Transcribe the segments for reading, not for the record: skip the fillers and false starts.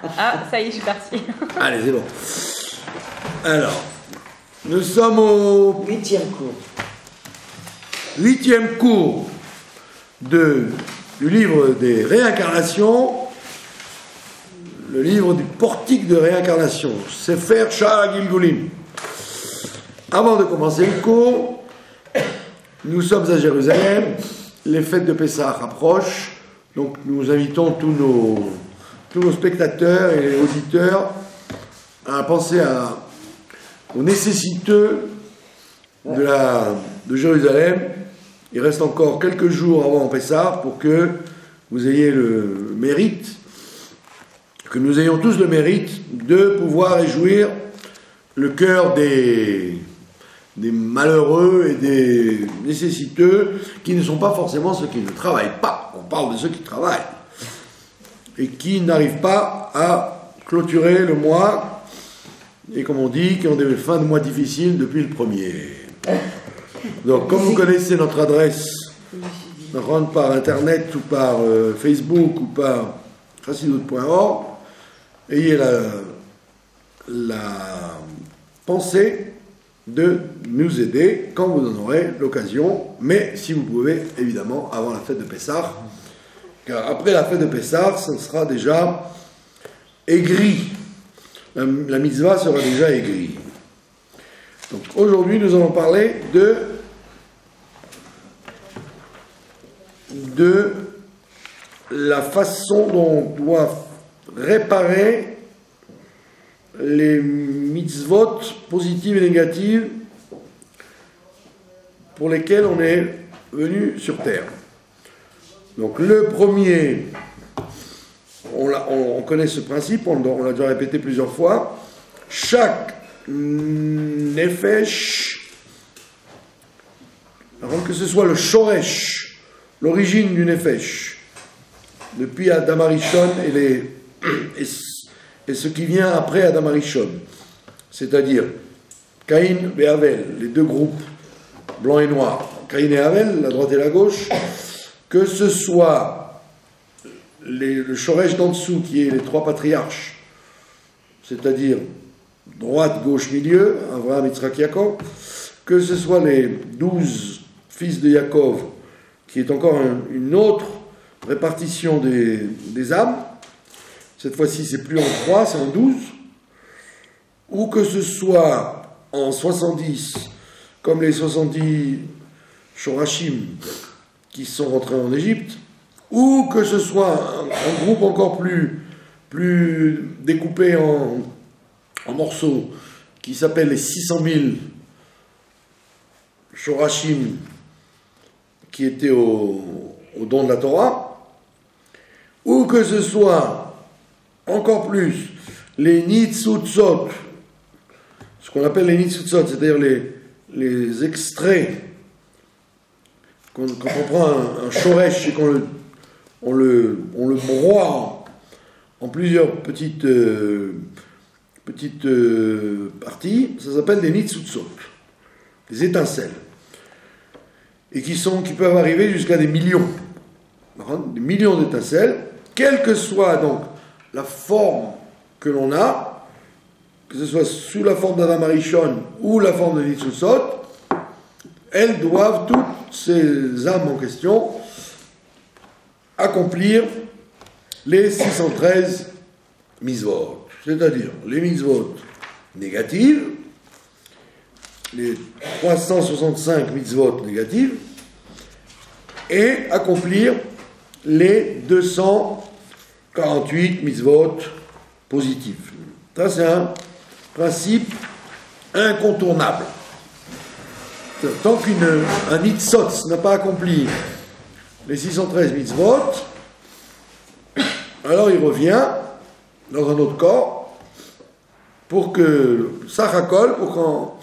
Ah, ça y est, je suis partie. Allez, c'est bon. Alors, nous sommes au 8e cours. 8e cours du livre des réincarnations, le livre du portique de réincarnation, Sefer Sha'ar Gilgulim. Avant de commencer le cours, nous sommes à Jérusalem, les fêtes de Pessah approchent, donc nous invitons tous nos spectateurs et auditeurs à penser aux nécessiteux de Jérusalem. Il reste encore quelques jours avant Pessah pour que vous ayez le mérite, que nous ayons tous le mérite de pouvoir réjouir le cœur des malheureux et des nécessiteux qui ne sont pas forcément ceux qui ne travaillent pas. On parle de ceux qui travaillent et qui n'arrivent pas à clôturer le mois et, comme on dit, qui ont des fins de mois difficiles depuis le premier. Donc, comme vous connaissez notre adresse, par internet ou par Facebook ou par chassidut.org, ayez la pensée de nous aider quand vous en aurez l'occasion, mais si vous pouvez, évidemment, avant la fête de Pessah, car après la fête de Pessah, ça sera déjà aigri. La mitzvah sera déjà aigrie. Donc aujourd'hui, nous allons parler de la façon dont on doit réparer les mitzvot positives et négatives pour lesquelles on est venu sur terre. Donc le premier, on connaît ce principe, on l'a déjà répété plusieurs fois, chaque nefesh, avant que ce soit le shoresh, l'origine du nefesh, depuis Adam Arishon et ce qui vient après Adam Arishon, c'est-à-dire Caïn et Abel, les deux groupes, blanc et noir, Caïn et Abel, la droite et la gauche, que ce soit le shoresh d'en dessous, qui est les trois patriarches, c'est-à-dire droite, gauche, milieu, Abraham, Yitzhak, Yaakov, que ce soit les 12 fils de Yaakov, qui est encore une autre répartition des âmes, cette fois-ci c'est plus en 3, c'est en 12, ou que ce soit en 70, comme les 70 Shorashim qui sont rentrés en Égypte, ou que ce soit un groupe encore plus découpé en morceaux, qui s'appelle les 600 000 Shorashim qui étaient au don de la Torah, ou que ce soit encore plus les Nitzutzot, ce qu'on appelle les Nitzutzot, c'est-à-dire les extraits, quand on prend un shoresh et qu'on le broie en plusieurs petites parties, ça s'appelle des Nitzutzot, des étincelles, et qui peuvent arriver jusqu'à des millions d'étincelles, quelle que soit donc la forme que l'on a, que ce soit sous la forme d'Adam Arishon ou la forme de Nitzutzot, elles doivent, toutes ces âmes en question, accomplir les 613 mitzvot, c'est-à-dire les mitzvot négatives, les 365 mitzvot négatives, et accomplir les 248 mitzvot positives. Ça, c'est un principe incontournable. Tant qu'un nitzot n'a pas accompli les 613 mitzvot, alors il revient dans un autre corps pour que ça racole, pour quand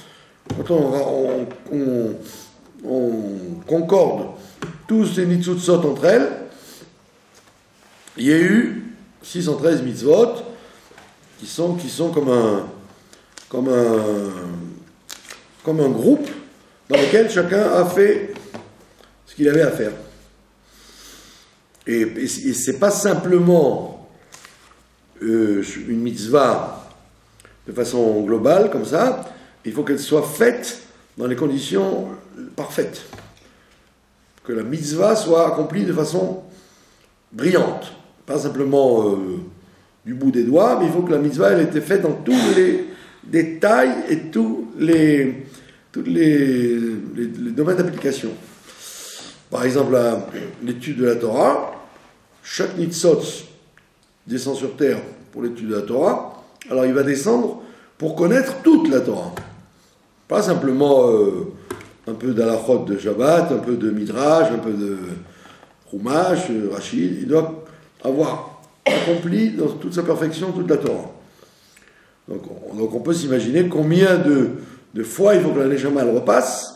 on concorde tous ces nitzutzot entre elles, il y a eu 613 mitzvot qui sont comme un groupe dans lequel chacun a fait ce qu'il avait à faire. Et c'est pas simplement une mitzvah de façon globale, comme ça, il faut qu'elle soit faite dans les conditions parfaites. Que la mitzvah soit accomplie de façon brillante. Pas simplement du bout des doigts, mais il faut que la mitzvah elle ait été faite dans tous les détails et tous les domaines d'application. Par exemple, l'étude de la Torah, chaque nitzot descend sur terre pour l'étude de la Torah, alors il va descendre pour connaître toute la Torah. Pas simplement un peu d'halachot de Shabbat, un peu de Midrash, un peu de Chumash, Rachid. Il doit avoir accompli dans toute sa perfection toute la Torah. Donc on peut s'imaginer combien de fois il faut que la Neshama elle repasse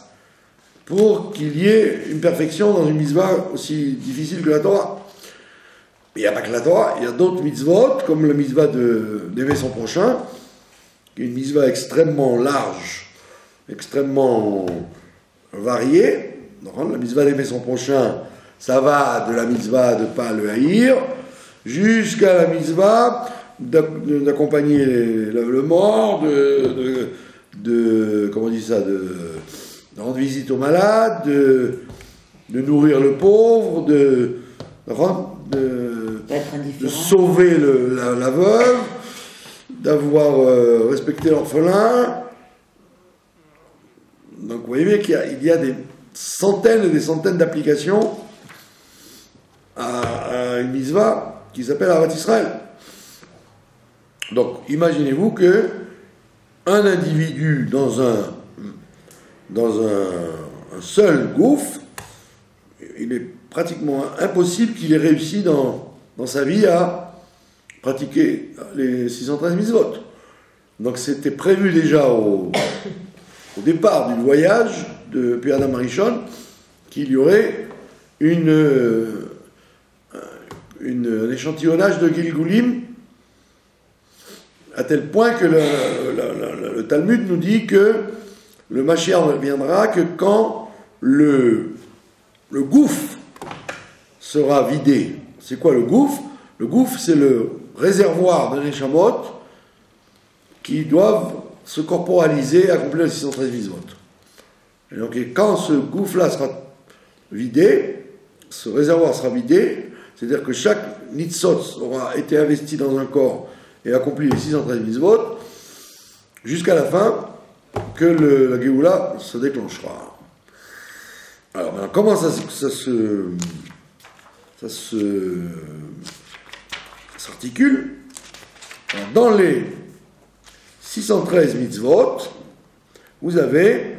pour qu'il y ait une perfection dans une mitzvah aussi difficile que la Torah. Mais il n'y a pas que la Torah, il y a d'autres mitzvot, comme la mitzvah d'aimer son prochain, qui est une mitzvah extrêmement large, extrêmement variée. Donc, la mitzvah d'aimer son prochain, ça va de la mitzvah de ne pas le haïr, jusqu'à la mitzvah d'accompagner le mort, comment on dit ça, de rendre visite aux malades, de nourrir le pauvre, de sauver la veuve, d'avoir respecté l'orphelin. Donc vous voyez bien qu'il y a des centaines et des centaines d'applications à une mitzvah qui s'appelle Ahavat Israël. Donc imaginez-vous que un individu dans un seul gouffre, il est pratiquement impossible qu'il ait réussi dans sa vie à pratiquer les 613 mitzvot. Donc c'était prévu déjà au départ du voyage depuis Adam Arishon qu'il y aurait un échantillonnage de Gilgulim, à tel point que le Talmud nous dit que le Mashiach ne viendra que quand le gouffre sera vidé. C'est quoi le gouffre? Le gouffre, c'est le réservoir de Neshamot qui doivent se corporaliser et accomplir les 613 mitzvot. Et donc, quand ce gouffre-là sera vidé, ce réservoir sera vidé, c'est-à-dire que chaque nitzot aura été investi dans un corps et accompli les 613 mitzvot, jusqu'à la fin, que la Géoula se déclenchera. Alors maintenant, comment ça s'articule? Dans les 613 mitzvot, vous avez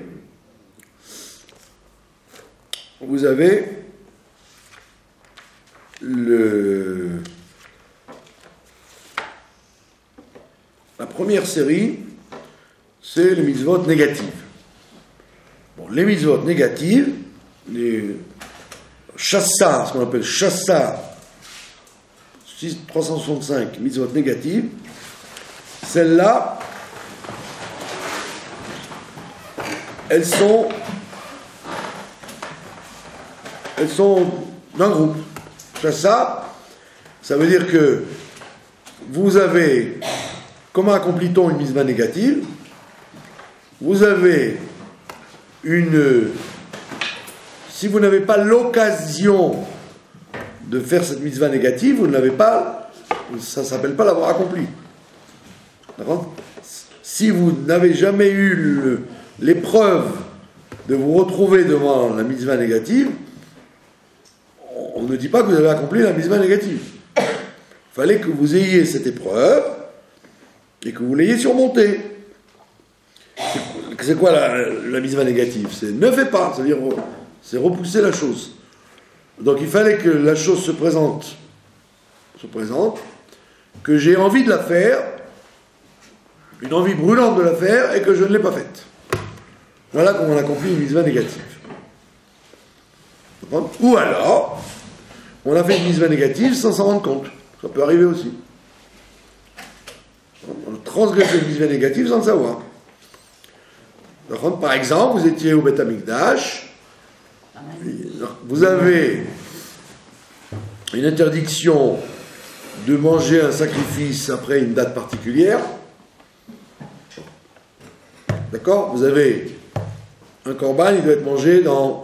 la première série, c'est les mitzvot négatives. Bon, les mitzvot négatives, les chassa, ce qu'on appelle chassa, 365 mitzvot négatives, celles-là, elles sont d'un groupe. Chassa, ça veut dire que vous avez, comment accomplit-on une mitzvah négative? Vous avez si vous n'avez pas l'occasion de faire cette mitzvah négative, vous ne l'avez pas, ça ne s'appelle pas l'avoir accompli. D'accord? Si vous n'avez jamais eu l'épreuve de vous retrouver devant la mitzvah négative, on ne dit pas que vous avez accompli la mitzvah négative. Il fallait que vous ayez cette épreuve et que vous l'ayez surmontée. C'est quoi la mitzvah négative? C'est ne fais pas, c'est-à-dire c'est repousser la chose. Donc il fallait que la chose se présente, que j'ai envie de la faire, une envie brûlante de la faire, et que je ne l'ai pas faite. Voilà comment on accomplit une mitzvah négative. Ou alors, on a fait une mitzvah négative sans s'en rendre compte. Ça peut arriver aussi. On a transgressé une mitzvah négative sans le savoir. Par exemple, vous étiez au Beth Amikdash, vous avez une interdiction de manger un sacrifice après une date particulière. D'accord? Vous avez un corban, il doit être mangé dans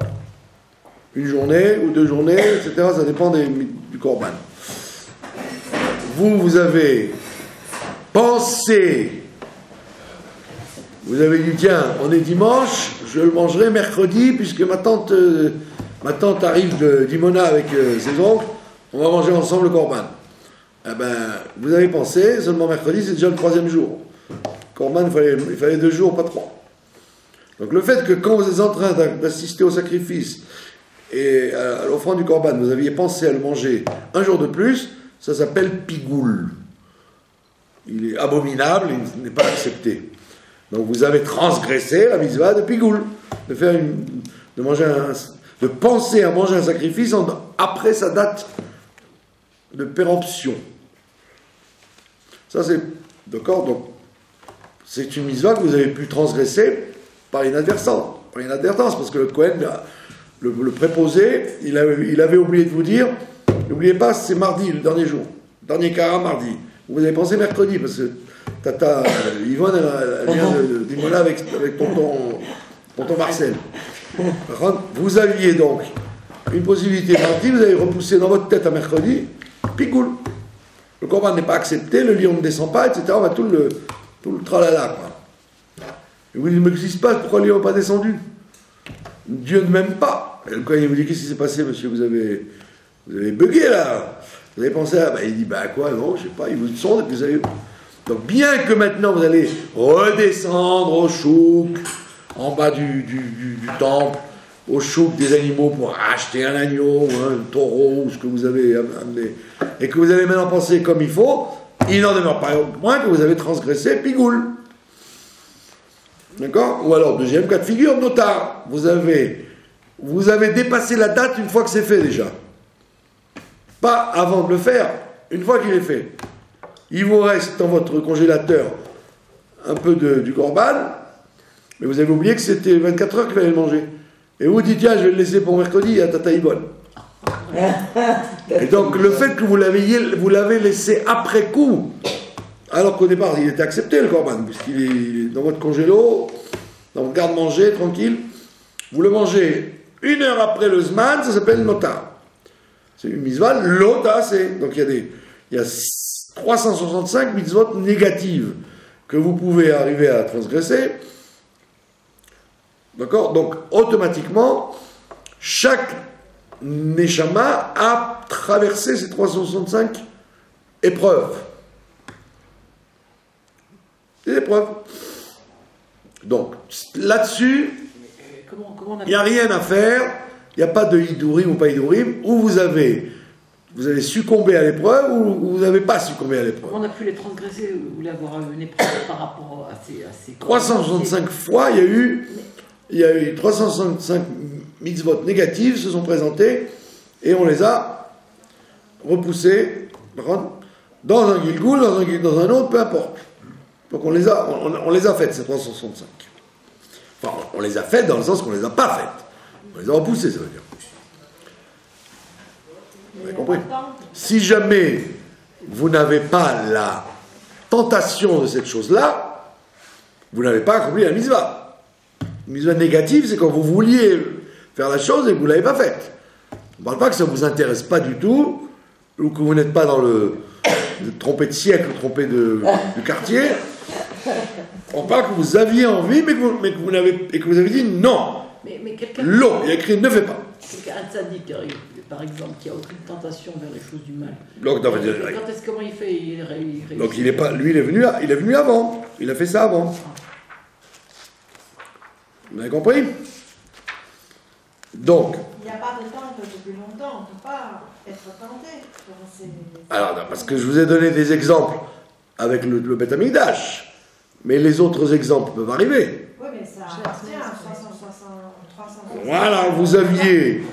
une journée ou 2 journées, etc. Ça dépend du corban. Vous avez pensé, vous avez dit, tiens, on est dimanche, je le mangerai mercredi, puisque ma tante arrive d'Imona avec ses oncles, on va manger ensemble le corban. Eh ben, vous avez pensé, seulement mercredi, c'est déjà le 3e jour. Corban, il fallait 2 jours, pas 3. Donc le fait que quand vous êtes en train d'assister au sacrifice et à l'offrande du corban, vous aviez pensé à le manger un jour de plus, ça s'appelle pigoul. Il est abominable, il n'est pas accepté. Donc vous avez transgressé la mitzvah de pigoul, de penser à manger un sacrifice après sa date de péremption. Ça c'est, d'accord, donc c'est une mitzvah que vous avez pu transgresser par inadvertance, parce que le Kohen, le préposé, il avait oublié de vous dire, n'oubliez pas, c'est mardi, le dernier jour, dernier kara mardi. Vous avez pensé mercredi, parce que Tata Yvonne, elle vient d'Imola avec tonton Marcel. Vous aviez donc une possibilité mardi, vous avez repoussé dans votre tête à mercredi, pigoul. Le corban n'est pas accepté, le lion ne descend pas, etc. On va tout le tralala, quoi. Et vous dites, mais qu'est-ce qui se passe? Pourquoi le lion n'est pas descendu? Dieu ne m'aime pas. Et le Kohen, il vous dit, qu'est-ce qui s'est passé, monsieur? Vous avez bugué, là. Vous avez pensé à... il dit, quoi, non, je sais pas, il vous sonde, et puis vous avez... Donc, bien que maintenant, vous allez redescendre au chouk, en bas du temple, au chouk des animaux pour acheter un agneau, ou un taureau, ou ce que vous avez amené, et que vous avez maintenant pensé comme il faut, il n'en demeure pas moins que vous avez transgressé pigoul. D'accord? Ou alors, deuxième cas de figure, notard. Vous avez dépassé la date une fois que c'est fait déjà. Pas avant de le faire, une fois qu'il est fait. Il vous reste dans votre congélateur un peu du corban, mais vous avez oublié que c'était 24 heures qu'il fallait le manger. Et vous dites, tiens, je vais le laisser pour mercredi à Tata Yvonne. Et donc, le fait que vous l'avez laissé après coup, alors qu'au départ, il était accepté, le corban, puisqu'il est dans votre congélo, dans votre garde-manger, tranquille. Vous le mangez 1 heure après le Zman, ça s'appelle Nota. C'est une mitzvah, Lota, c'est... Donc, il y a 365 mitzvot négatives que vous pouvez arriver à transgresser. D'accord? Donc, automatiquement, chaque Neshama a traversé ces 365 épreuves. Des épreuves. Donc, là-dessus, il n'y a rien à faire, il n'y a pas de Hidurim ou pas Hidurim, où vous avez succombé à l'épreuve ou vous n'avez pas succombé à l'épreuve. On a pu les transgresser ou avoir une épreuve par rapport à ces 365 fois, il y a eu 365 mitzvot négatives se sont présentées et on les a repoussées dans un Gilgoul, dans un autre, peu importe. Donc on les a faites, ces 365. Enfin, on les a faites dans le sens qu'on ne les a pas faites. On les a repoussées, ça veut dire. Vous avez compris? Si jamais vous n'avez pas la tentation de cette chose-là, vous n'avez pas accompli la mitzvah. Une mitzvah négative, c'est quand vous vouliez faire la chose et que vous ne l'avez pas faite. On ne parle pas que ça ne vous intéresse pas du tout, ou que vous n'êtes pas dans le trompé de siècle, trompé du quartier. On parle que vous aviez envie, mais que vous avez dit non. Mais quelqu'un... L'eau, il y a écrit ne fais pas. Un tzaddik, par exemple, qui a aucune tentation vers les choses du mal. Donc, Comment il fait? Il réussit. Donc il est pas, lui, il est venu avant. Il a fait ça avant. Vous avez compris? Donc. Il n'y a pas de temps depuis longtemps. On ne peut pas être tenté. Alors, non, parce que je vous ai donné des exemples avec le Beth Amikdash. Mais les autres exemples peuvent arriver. Oui, mais ça appartient à 360. Voilà, vous aviez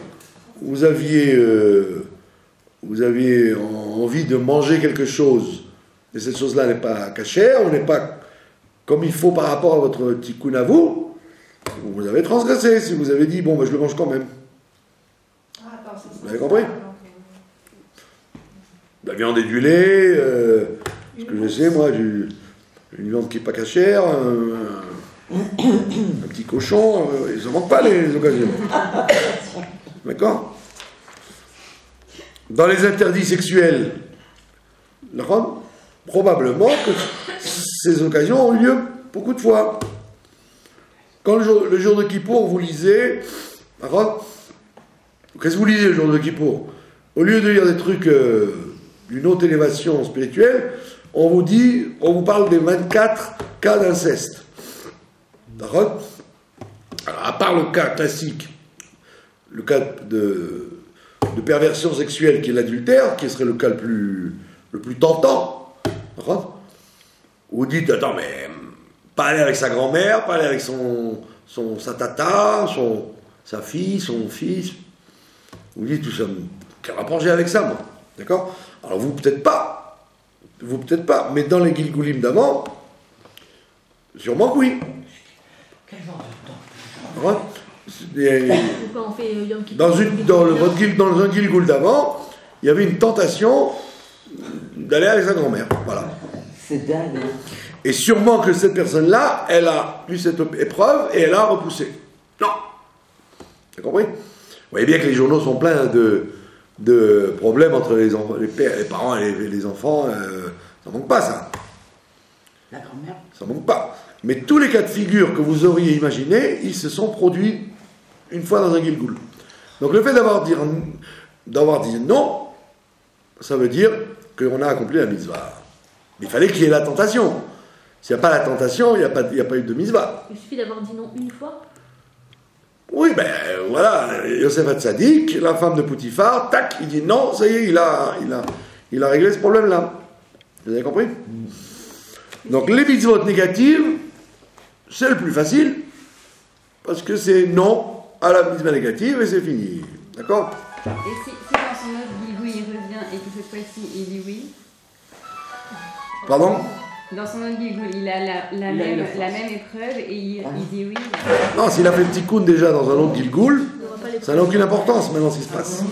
envie de manger quelque chose, et cette chose-là n'est pas cachée, on n'est pas comme il faut par rapport à votre tikkun à vous, vous avez transgressé. Si vous avez dit, bon, je le mange quand même. Vous avez compris? la viande et du lait, ce que je sais, moi, une viande qui n'est pas cachère, un petit cochon, ils ne manquent pas les occasions. D'accord? Dans les interdits sexuels, probablement que ces occasions ont eu lieu beaucoup de fois. Quand le jour de Kippour, vous lisez, qu'est-ce que vous lisez le jour de Kippour? Au lieu de lire des trucs d'une haute élévation spirituelle, on vous parle des 24 cas d'inceste. D'accord? Alors, à part le cas classique, le cas de perversion sexuelle qui est l'adultère, qui serait le cas le plus tentant, d'accord? Vous dites, attends, mais pas aller avec sa grand-mère, pas aller avec sa tata, sa fille, son fils. Vous dites, tout ça, quel rapport j'ai avec ça, moi? D'accord? Alors vous, peut-être pas, mais dans les Gilgulim d'avant, sûrement que oui. Quel genre de temps? Pourquoi on fait Yom Kippour Dans un Gilgul d'avant, il y avait une tentation d'aller avec sa grand-mère. Voilà. C'est dingue. Et sûrement que cette personne-là, elle a eu cette épreuve et elle a repoussé. Non. Vous avez compris? Vous voyez bien que les journaux sont pleins de problèmes entre les parents et les enfants. Ça manque pas, ça. La grand-mère. Ça manque pas. Mais tous les cas de figure que vous auriez imaginés, ils se sont produits une fois dans un Gilgul. Donc le fait d'avoir dit non, ça veut dire qu'on a accompli la mitzvah. Mais il fallait qu'il y ait la tentation. S'il n'y a pas la tentation, il n'y a pas eu de mitzvah. Il suffit d'avoir dit non une fois. Oui, ben voilà, Yosef Hatzadik, la femme de Poutifar, tac, il dit non, ça y est, il a réglé ce problème-là. Vous avez compris? Donc les mitzvot négatives, c'est le plus facile, parce que c'est non à la mitzvah négative et c'est fini. D'accord? Et si dans son autre Gilgul il revient et que cette fois-ci il dit oui? Pardon? Dans son autre Gilgul, il a la même épreuve et il dit oui. Non, s'il a fait le tikkun déjà dans un autre Gilgul, ça n'a aucune importance maintenant ce qui se passe.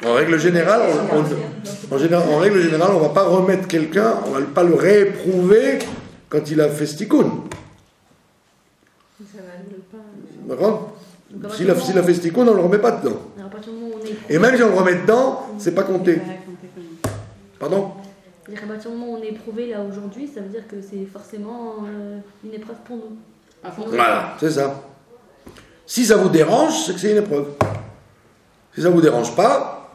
En règle générale, on ne va pas remettre quelqu'un, on ne va pas le rééprouver quand il a fait ce tikkun. D'accord? S'il a fait ce tikkun, on ne le remet pas dedans. Et même si on le remet dedans, c'est pas compté. Pardon? À partir du moment où on est éprouvé là aujourd'hui, ça veut dire que c'est forcément une épreuve pour nous. Voilà, c'est ça. Si ça vous dérange, c'est que c'est une épreuve. Si ça ne vous dérange pas,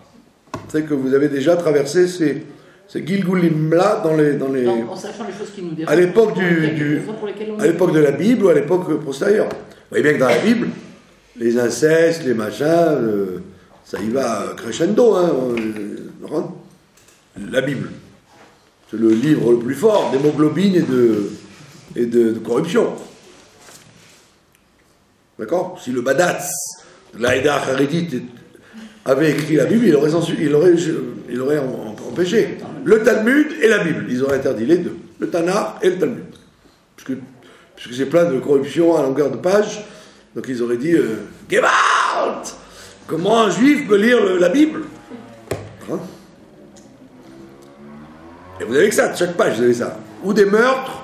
c'est que vous avez déjà traversé ces Gilgulim-là dans les... Non, en sachant les choses qui nous dérangent. À l'époque de la Bible ou à l'époque postérieure. Vous voyez bien que dans la Bible, les incestes, les machins, ça y va crescendo. Hein, la Bible. C'est le livre le plus fort d'hémoglobine et de corruption. D'accord? Si le Badatz de l'Aïda Haredite avait écrit la Bible, il aurait empêché. Le Talmud et la Bible, ils auraient interdit les deux. Le Tanakh et le Talmud. Puisque c'est plein de corruption à longueur de page, donc ils auraient dit Get out! Comment un juif peut lire la Bible? Hein? Et vous avez que ça, de chaque page, vous avez ça. Ou des meurtres,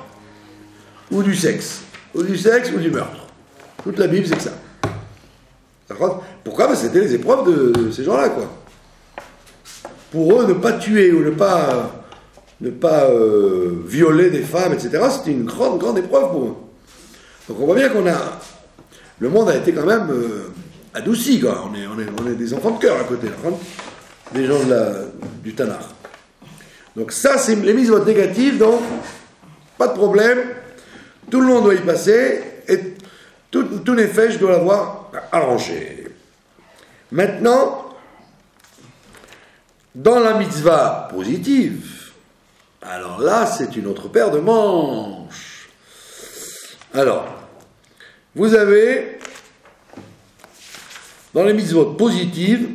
ou du sexe. Ou du sexe, ou du meurtre. Toute la Bible, c'est que ça. D'accord? Pourquoi? Parce que c'était les épreuves de ces gens-là, quoi. Pour eux, ne pas tuer ou ne pas violer des femmes, etc., c'était une grande, grande épreuve pour eux. Donc on voit bien le monde a été quand même adouci, quoi. On est des enfants de cœur à côté, hein, des gens du Tanakh. Donc ça, c'est les mitzvot négatives, donc pas de problème, tout le monde doit y passer, et tout nefesh doit l'avoir arrangé. Maintenant, dans la mitzvah positive, alors là, c'est une autre paire de manches. Alors, vous avez, dans les mitzvot positives,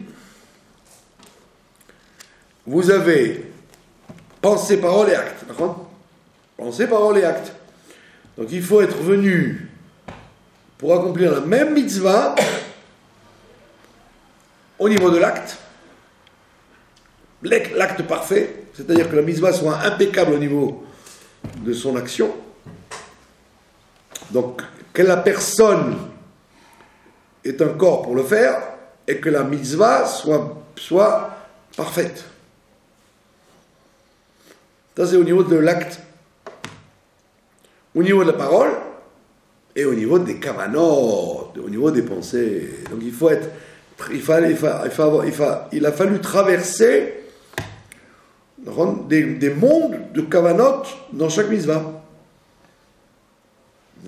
vous avez pensée, parole et acte. D'accord? Pensée, parole et acte. Donc il faut être venu pour accomplir la même mitzvah au niveau de l'acte, l'acte parfait, c'est-à-dire que la mitzvah soit impeccable au niveau de son action. Donc, que la personne ait un corps pour le faire et que la mitzvah soit parfaite. Ça, c'est au niveau de l'acte. Au niveau de la parole et au niveau des kavanot, au niveau des pensées. Donc, il a fallu traverser des mondes de kavanot dans chaque mitzvah.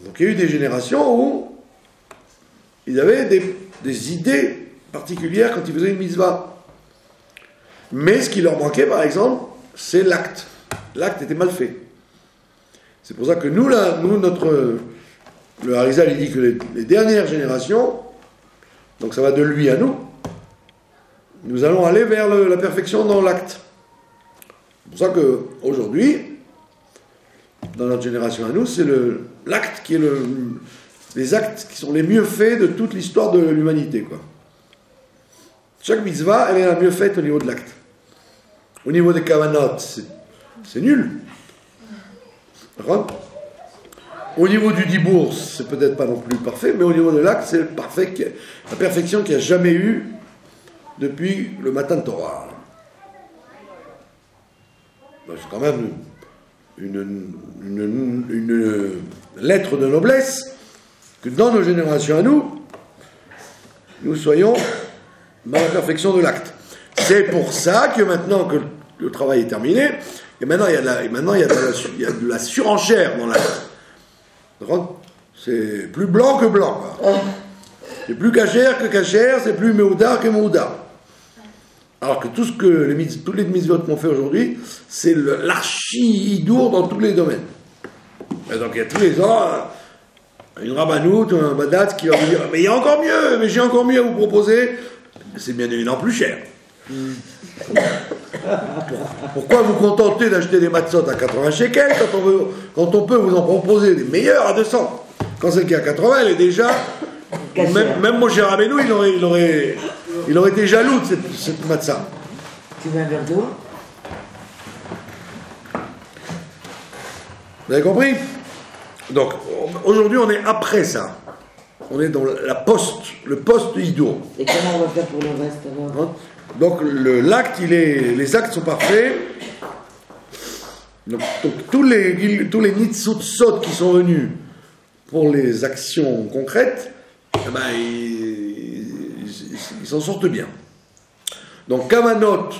Donc il y a eu des générations où ils avaient des idées particulières quand ils faisaient une mitzvah. Mais ce qui leur manquait, par exemple, c'est l'acte. L'acte était mal fait. C'est pour ça que le Harizal, il dit que les dernières générations, donc ça va de lui à nous allons aller vers la perfection dans l'acte. C'est pour ça qu'aujourd'hui, dans notre génération à nous, c'est l'acte qui est les actes qui sont les mieux faits de toute l'histoire de l'humanité, quoi. Chaque mitzvah, elle est la mieux faite au niveau de l'acte. Au niveau des kavanot, c'est nul. Au niveau du dibour, c'est peut-être pas non plus parfait, mais au niveau de l'acte, c'est la perfection qu'il n'y a jamais eu depuis le matin de Torah. C'est quand même une lettre de noblesse que dans nos générations à nous soyons dans la perfection de l'acte. C'est pour ça que maintenant que le travail est terminé, et maintenant il y a de la surenchère dans l'acte. C'est plus blanc que blanc. C'est plus cachère que cachère, c'est plus meoudar que meoudar. Alors que tous les mitzvot qu'on fait aujourd'hui, c'est l'archi-hidour dans tous les domaines. Et donc il y a tous les ans une rabbanoute, un badat qui va vous dire « Mais il y a encore mieux, mais j'ai encore mieux à vous proposer. » C'est bien évidemment plus cher. Pourquoi vous contenter d'acheter des matzot à 80 shekels quand on peut vous en proposer des meilleurs à 200? Quand celle qui est à 80, elle est déjà... Même mon cher Rabbeinu, il aurait été jaloux de cette matzah. Tu veux un verre d'eau? Vous avez compris? Donc, aujourd'hui, on est après ça. On est dans le post-hidour. Et comment on va faire pour le reste alors? Donc, les actes sont parfaits. Donc tous les nitsutsot qui sont venus pour les actions concrètes, eh ben, ils s'en sortent bien. Donc, kavanot,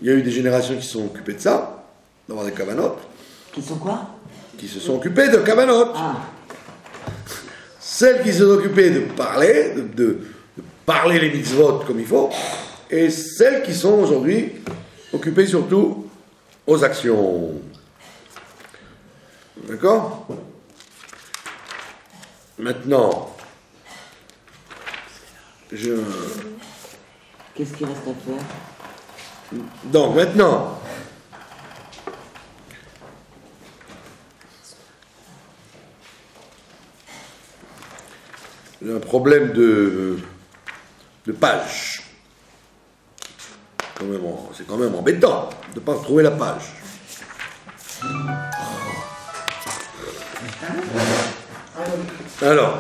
il y a eu des générations qui se sont occupées de ça, d'avoir des kavanot. Qui sont quoi? Qui se sont occupées de kavanot. Ah. Celles qui se sont occupées de parler, de parler les mitzvot comme il faut, et celles qui sont aujourd'hui occupées surtout aux actions. D'accord? Maintenant, qu'est-ce qu'il reste à faire? Donc maintenant, un problème de page. C'est quand même embêtant de ne pas retrouver la page. Alors.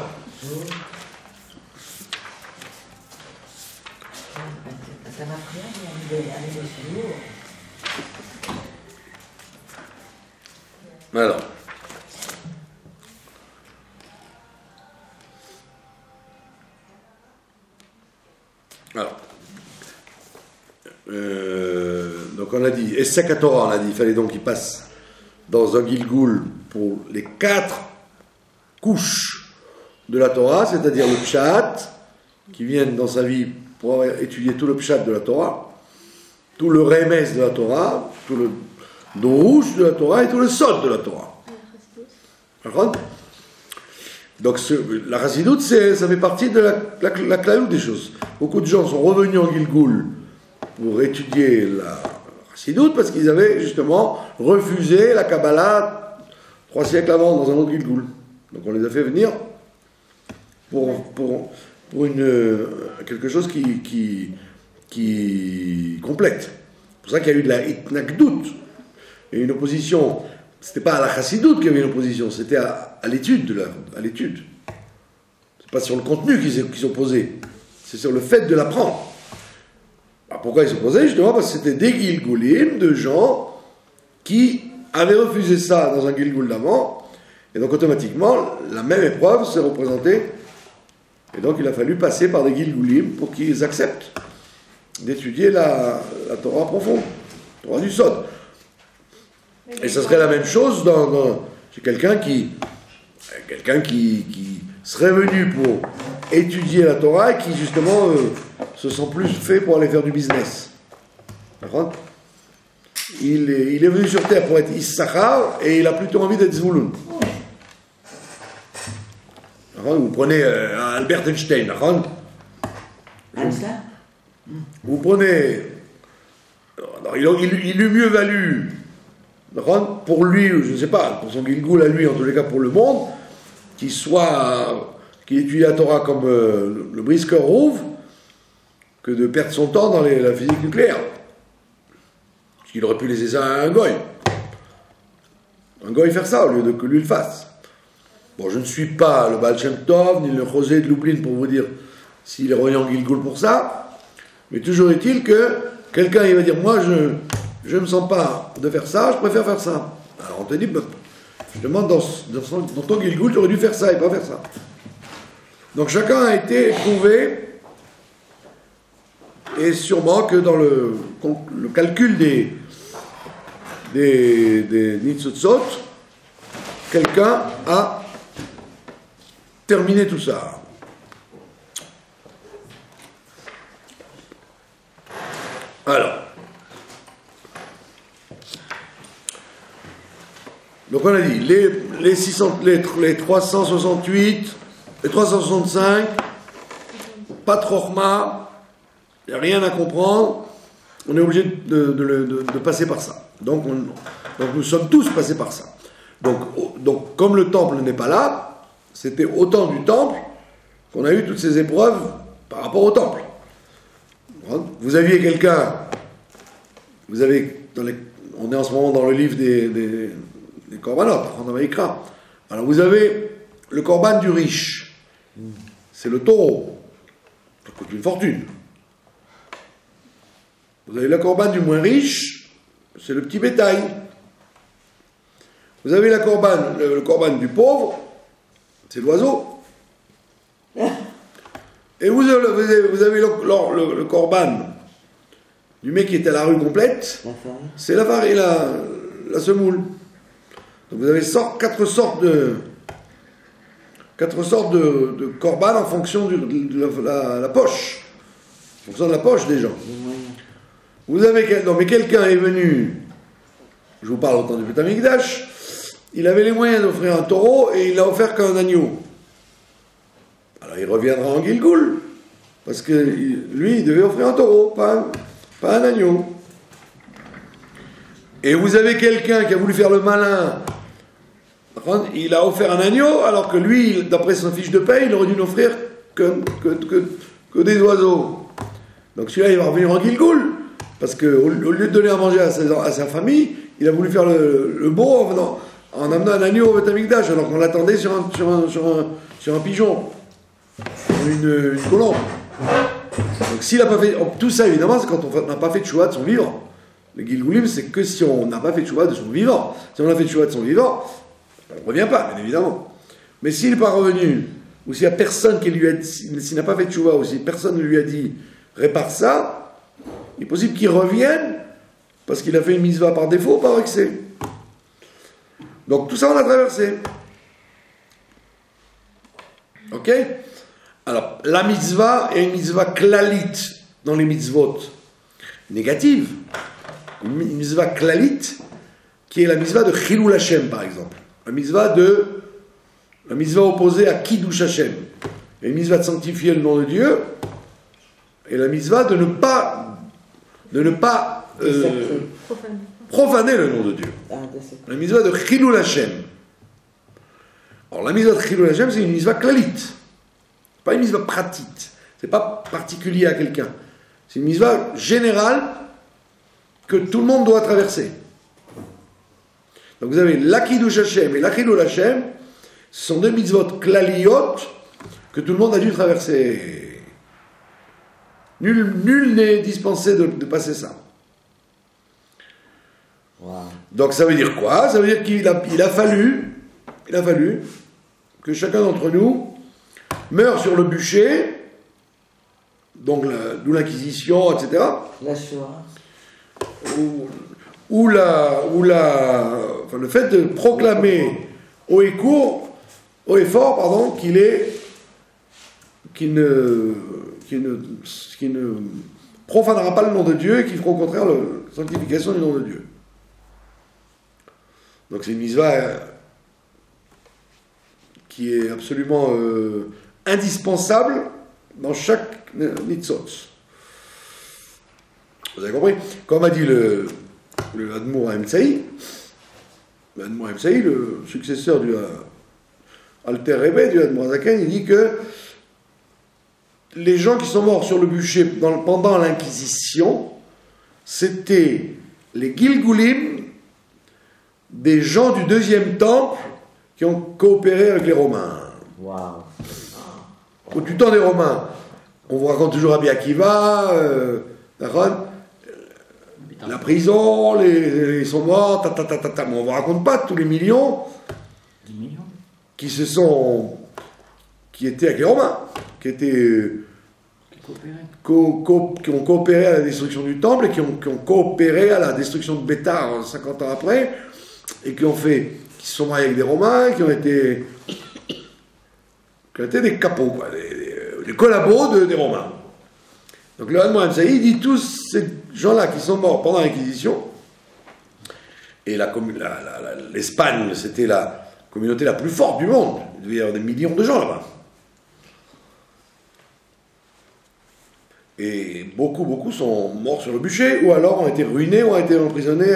Ça m'a pris aller Alors. Donc on a dit, et Torah, on a dit, il fallait donc qu'il passe dans un Gilgoul pour les 4 couches de la Torah, c'est-à-dire le Pshat, qui viennent dans sa vie pour étudier tout le Pshat de la Torah, tout le Remes de la Torah, tout le Douche de la Torah et tout le Sod de la Torah. Donc la Chassidut, ça fait partie de la claloute des choses. Beaucoup de gens sont revenus en Gilgoul pour étudier la Chassidut parce qu'ils avaient justement refusé la Kabbalah 3 siècles avant dans un autre Gilgoul. Donc on les a fait venir pour quelque chose qui complète. pour ça qu'il y a eu de la itnakdout. Il y a eu une opposition. C'était pas à la chassidoute qu'il y avait une opposition, c'était à l'étude. À l'étude. C'est pas sur le contenu qu'ils s'opposaient, c'est sur le fait de l'apprendre. Alors pourquoi ils s'opposaient? Justement parce que c'était des Gilgulim de gens qui avaient refusé ça dans un Gilgul d'avant, et donc automatiquement, la même épreuve s'est représentée, et donc il a fallu passer par des Gilgulim pour qu'ils acceptent d'étudier la Torah profonde, la Torah du Sod. Et ça serait la même chose chez quelqu'un qui serait venu pour étudier la Torah et qui justement se sent plus fait pour aller faire du business. D'accord? Il est venu sur terre pour être Issachar et il a plutôt envie d'être Zvulun. Vous prenez Albert Einstein, d'accord? Vous prenez. Il eût mieux valu, pour lui, je ne sais pas, pour son Gilgul à lui, en tous les cas pour le monde, qu'il étudie la Torah comme le Brisker Rouv, que de perdre son temps dans la physique nucléaire. Il aurait pu laisser ça à un goy. Un goy faire ça au lieu de que lui le fasse. Bon, je ne suis pas le Baal Shem Tov, ni le José de Lublin pour vous dire s'il est revenu en Gilgul pour ça, mais toujours est-il que quelqu'un il va dire moi je ne me sens pas de faire ça, je préfère faire ça. Alors on te dit, je demande dans ton Gilgul, tu aurais dû faire ça et pas faire ça. Donc chacun a été éprouvé, et sûrement que dans le calcul des Nitzotzot, quelqu'un a terminé tout ça. Alors, donc on a dit, les 368, les 365, pas de chorma, il n'y a rien à comprendre, on est obligé de passer par ça. Donc nous sommes tous passés par ça. Donc comme le temple n'est pas là, c'était au temps du temple qu'on a eu toutes ces épreuves par rapport au temple. Vous aviez quelqu'un, on est en ce moment dans le livre des korbanot, en Amaïkra. Alors vous avez le korban du riche, c'est le taureau, ça coûte une fortune. Vous avez le korban du moins riche, c'est le petit bétail. Vous avez le korban du pauvre, c'est l'oiseau. Et vous avez le korban du mec qui est à la rue complète, c'est la farine, la semoule. Donc vous avez 4 sortes de korban en fonction de la poche, en fonction de la poche des gens. Vous avez mais quelqu'un est venu, je vous parle au temps du Beth Amikdash, il avait les moyens d'offrir un taureau et il n'a offert qu'un agneau. Alors il reviendra en Gilgul, parce que lui, il devait offrir un taureau, pas un agneau. Et vous avez quelqu'un qui a voulu faire le malin, il a offert un agneau, alors que lui, d'après son fiche de paie, il aurait dû n'offrir que des oiseaux. Donc celui-là, il va revenir en Gilgul, parce qu'au lieu de donner à manger à sa famille, il a voulu faire le beau en amenant un agneau au Beth Amikdash, alors qu'on l'attendait sur un pigeon, sur une colombe. Donc s'il n'a pas fait... Tout ça, évidemment, c'est quand on n'a pas fait de tchouva de son vivant. Le Gilgulim, c'est que si on n'a pas fait de tchouva de son vivant. Si on a fait de tchouva de son vivant, on ne revient pas, bien évidemment. Mais s'il n'est pas revenu, ou s'il n'y a personne qui lui a dit... S'il n'a pas fait de tchouva, ou si personne ne lui a dit « répare ça », il est possible qu'il revienne, parce qu'il a fait une mitzvah par défaut, par excès. Donc tout ça, on a traversé. Ok? Alors, la mitzvah est une mitzvah klalit dans les mitzvot négatives. Une mitzvah klalit qui est la mitzvah de Chilul Hashem, par exemple. La mitzvah opposée à Kiddush Hashem. Il y a une mitzvah de sanctifier le nom de Dieu et la mitzvah de ne pas profaner le nom de Dieu. La mitzvah de Chilul Hashem. Alors, la mitzvah de Chilul Hashem, c'est une mitzvah klalit. Pas une mitzvah pratique, c'est pas particulier à quelqu'un. C'est une mitzvah générale que tout le monde doit traverser. Donc vous avez l'Akidouch Hashem et l'Achilul Hashem, ce sont deux mitzvot klaliot que tout le monde a dû traverser. Nul n'est dispensé de passer ça. Wow. Donc ça veut dire quoi? Ça veut dire qu'il a fallu que chacun d'entre nous meure sur le bûcher, donc d'où l'Inquisition, etc. La Shoah. Ou le fait de proclamer haut et fort, pardon, qu'il ne profanera pas le nom de Dieu et qu'il fera au contraire la sanctification du nom de Dieu. Donc c'est une mitzvah qui est absolument indispensable dans chaque mitzvot. Vous avez compris? Comme a dit le Admour Haïm-Tsaï, le successeur du Alter Rebbe, du Admour Zaken, il dit que les gens qui sont morts sur le bûcher pendant l'Inquisition, c'était les Gilgulim des gens du deuxième temple qui ont coopéré avec les Romains. Waouh. Au temps des Romains, on vous raconte toujours Rabbi Akiva, la prison, ils sont morts, mais on ne vous raconte pas tous les millions, 10 millions qui étaient avec les Romains, qui ont coopéré à la destruction du temple et qui ont coopéré à la destruction de Béthar 50 ans après, et qui se sont mariés avec des Romains, qui ont été des capots, quoi, des collabos des Romains. Donc le Admour Haïm-Tsaï dit tous ces gens-là qui sont morts pendant l'Inquisition, et l'Espagne, c'était la communauté la plus forte du monde, il devait y avoir des millions de gens là-bas. Et beaucoup sont morts sur le bûcher, ou alors ont été ruinés, ont été emprisonnés,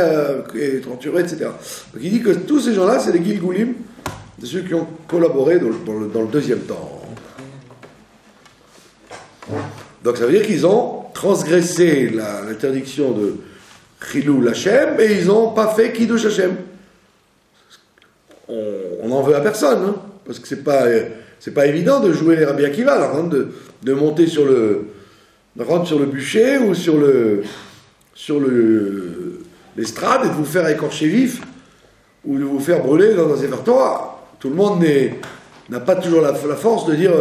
et torturés, etc. Donc il dit que tous ces gens-là, c'est les Gilgulim, de ceux qui ont collaboré dans le deuxième temps. Donc ça veut dire qu'ils ont transgressé l'interdiction de Chilul Hashem, et ils n'ont pas fait Kiddush Hashem. On n'en veut à personne, hein, parce que c'est pas évident de jouer les Rabbi Akiva, là, de monter sur le bûcher ou sur l'estrade et de vous faire écorcher vif ou de vous faire brûler dans un Sefer Torah. Tout le monde n'a pas toujours la force de dire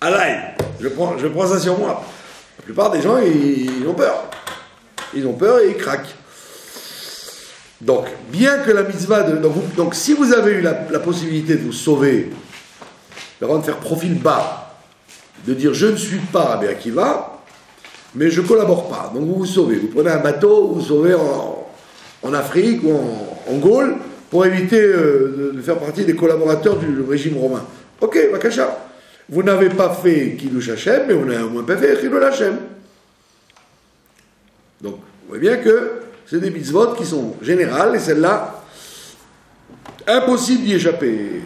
Alaï, je prends ça sur moi. La plupart des gens, ils ont peur. Ils ont peur et ils craquent. Donc, bien que la mitzvah donc si vous avez eu la possibilité de vous sauver, de faire profil bas, de dire je ne suis pas Rabbi Akiva, mais je ne collabore pas. Donc vous vous sauvez. Vous prenez un bateau, vous vous sauvez en Afrique ou en Gaule pour éviter de faire partie des collaborateurs du régime romain. Ok, Bakasha. Vous n'avez pas fait Kiddush Hashem, mais vous n'avez au moins pas fait Chilul Hashem. Donc vous voyez bien que c'est des mitzvot qui sont générales et celles-là, impossible d'y échapper.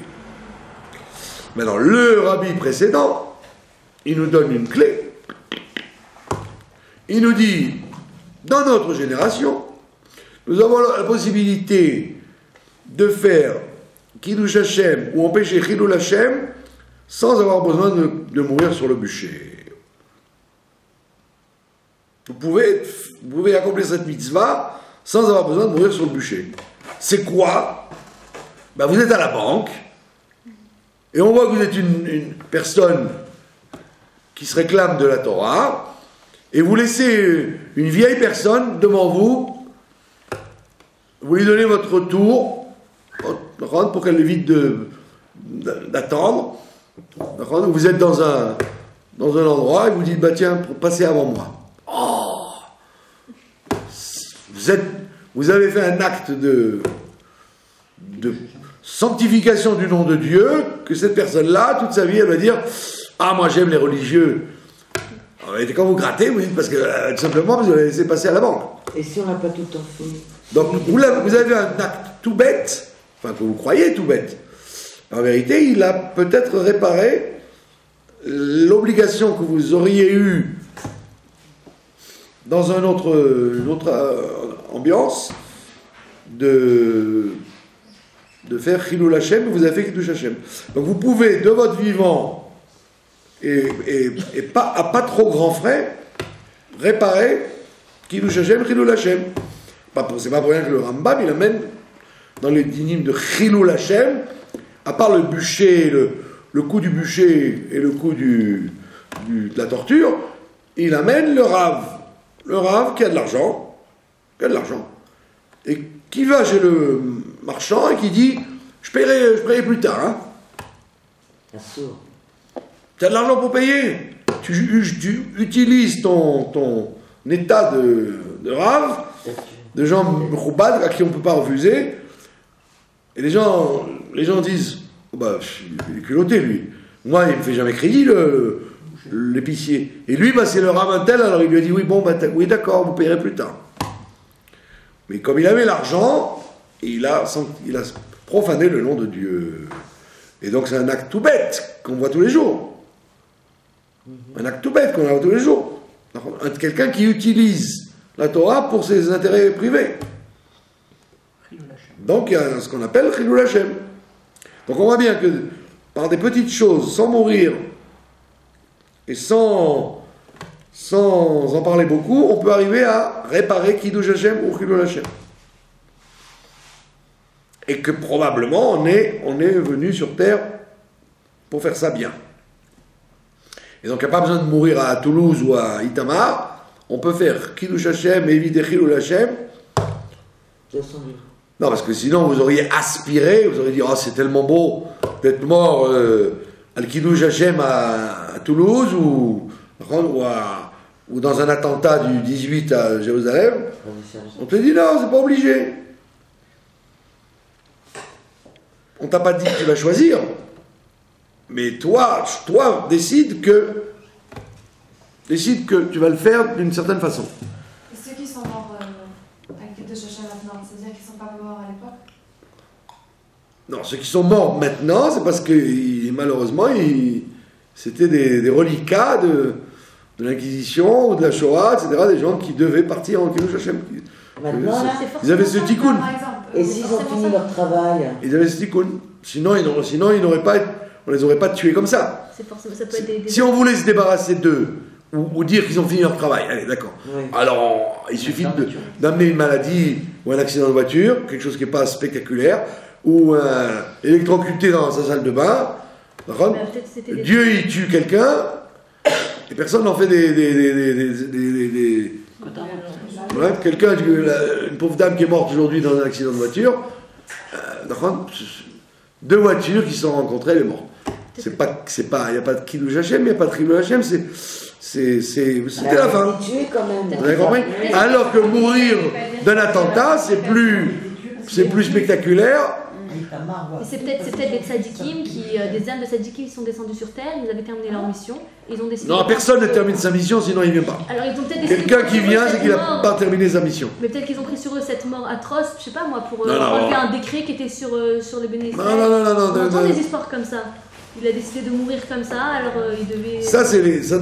Maintenant, le rabbi précédent, il nous donne une clé. Il nous dit, dans notre génération, nous avons la possibilité de faire Kiddush Hashem ou empêcher Chilul Hashem sans avoir besoin de mourir sur le bûcher. Vous pouvez accomplir cette mitzvah sans avoir besoin de mourir sur le bûcher. C'est quoi? Vous êtes à la banque et on voit que vous êtes une personne qui se réclame de la Torah, et vous laissez une vieille personne devant vous, vous lui donnez votre tour pour qu'elle évite d'attendre. Vous êtes dans un endroit et vous dites tiens, passez avant moi. Oh, vous avez fait un acte de sanctification du nom de Dieu, que cette personne-là, toute sa vie, elle va dire moi j'aime les religieux. Et quand vous grattez, vous dites parce que tout simplement vous avez laissé passer à la banque. Et si on n'a pas tout le temps fait? Donc vous avez un acte tout bête, enfin que vous croyez tout bête. En vérité, il a peut-être réparé l'obligation que vous auriez eue dans une autre ambiance, de faire Chilul Hashem, vous avez fait Kiddush Hashem. Donc vous pouvez, de votre vivant, et pas, à pas trop grands frais, réparer Kiddush Hashem, Chilul Hashem. C'est pas pour rien que le Rambam, il amène dans les dynimes de Chilul Hashem, à part le bûcher, le coup du bûcher et le coup de la torture, il amène le Rav qui a de l'argent, et qui va chez le marchand et qui dit je paierai plus tard. Hein. Tu as de l'argent pour payer. Tu utilises ton état de Rav, de gens Mechoubad, à qui on ne peut pas refuser, et les gens disent oh bah, il est culotté lui. Moi, il ne me fait jamais crédit l'épicier. Et lui, bah, c'est le Rav tel, alors il lui a dit oui, bon, bah, oui, d'accord, vous payerez plus tard. Mais comme il avait l'argent, il a profané le nom de Dieu. Et donc c'est un acte tout bête qu'on voit tous les jours. Un acte tout bête qu'on voit tous les jours. Quelqu'un qui utilise la Torah pour ses intérêts privés. Donc il y a ce qu'on appelle Chilul Hashem. Donc on voit bien que par des petites choses, sans mourir et sans en parler beaucoup, on peut arriver à réparer Kiddush Hashem ou Chilul Hashem. Et que probablement on est venu sur terre pour faire ça bien. Et donc il n'y a pas besoin de mourir à Toulouse ou à Itamar, on peut faire Kiddush Hashem et éviter Chilul Hashem. Non, parce que sinon vous auriez aspiré, vous auriez dit oh c'est tellement beau d'être mort à Kiddush Hashem à Toulouse ou dans un attentat du 18 à Jérusalem. On te dit non, c'est pas obligé. On t'a pas dit que tu vas choisir, mais toi décide que tu vas le faire d'une certaine façon. Et ceux qui sont morts avec Kiddush Hashem maintenant, c'est-à-dire qu'ils ne sont pas morts à l'époque? Non, ceux qui sont morts maintenant, c'est parce que malheureusement, c'était des reliquats de l'Inquisition ou de la Shoah, etc., des gens qui devaient partir en Kiddush Hashem. Maintenant, là, ils avaient ce tikkun. et s'ils ont fini leur travail? Ils avaient ce tikkun. Sinon, ils n'auraient pas, on les aurait pas tués comme ça. C'est forcément, ça peut être Si on voulait se débarrasser d'eux, ou dire qu'ils ont fini leur travail, allez, d'accord. Oui. Alors, il suffit d'amener une maladie ou un accident de voiture, quelque chose qui n'est pas spectaculaire, ou électrocuté dans sa salle de bain. Dieu, il tue quelqu'un, et personne n'en fait ouais, quelqu'un, une pauvre dame qui est morte aujourd'hui dans un accident de voiture, deux voitures qui se sont rencontrées, elle est morte. Il n'y a pas de Kiddush Hashem, il n'y a pas de Chilul Hashem, c'était la fin. Vous avez compris? Alors que mourir d'un attentat, c'est plus spectaculaire. C'est peut-être des tzadikim, des âmes de tzadikim qui sont descendus sur terre, ils avaient terminé leur mission, ils ont décidé... Non, personne ne termine sa mission, sinon il ne vient pas. Alors ils ont peut-être décidé... Quelqu'un qui vient, c'est qu'il n'a pas terminé sa mission. Mais peut-être qu'ils ont pris sur eux cette mort atroce, je sais pas moi, pour enlever un décret qui était sur le bénéfice. Non. On entend des histoires comme ça. Il a décidé de mourir comme ça, alors il devait...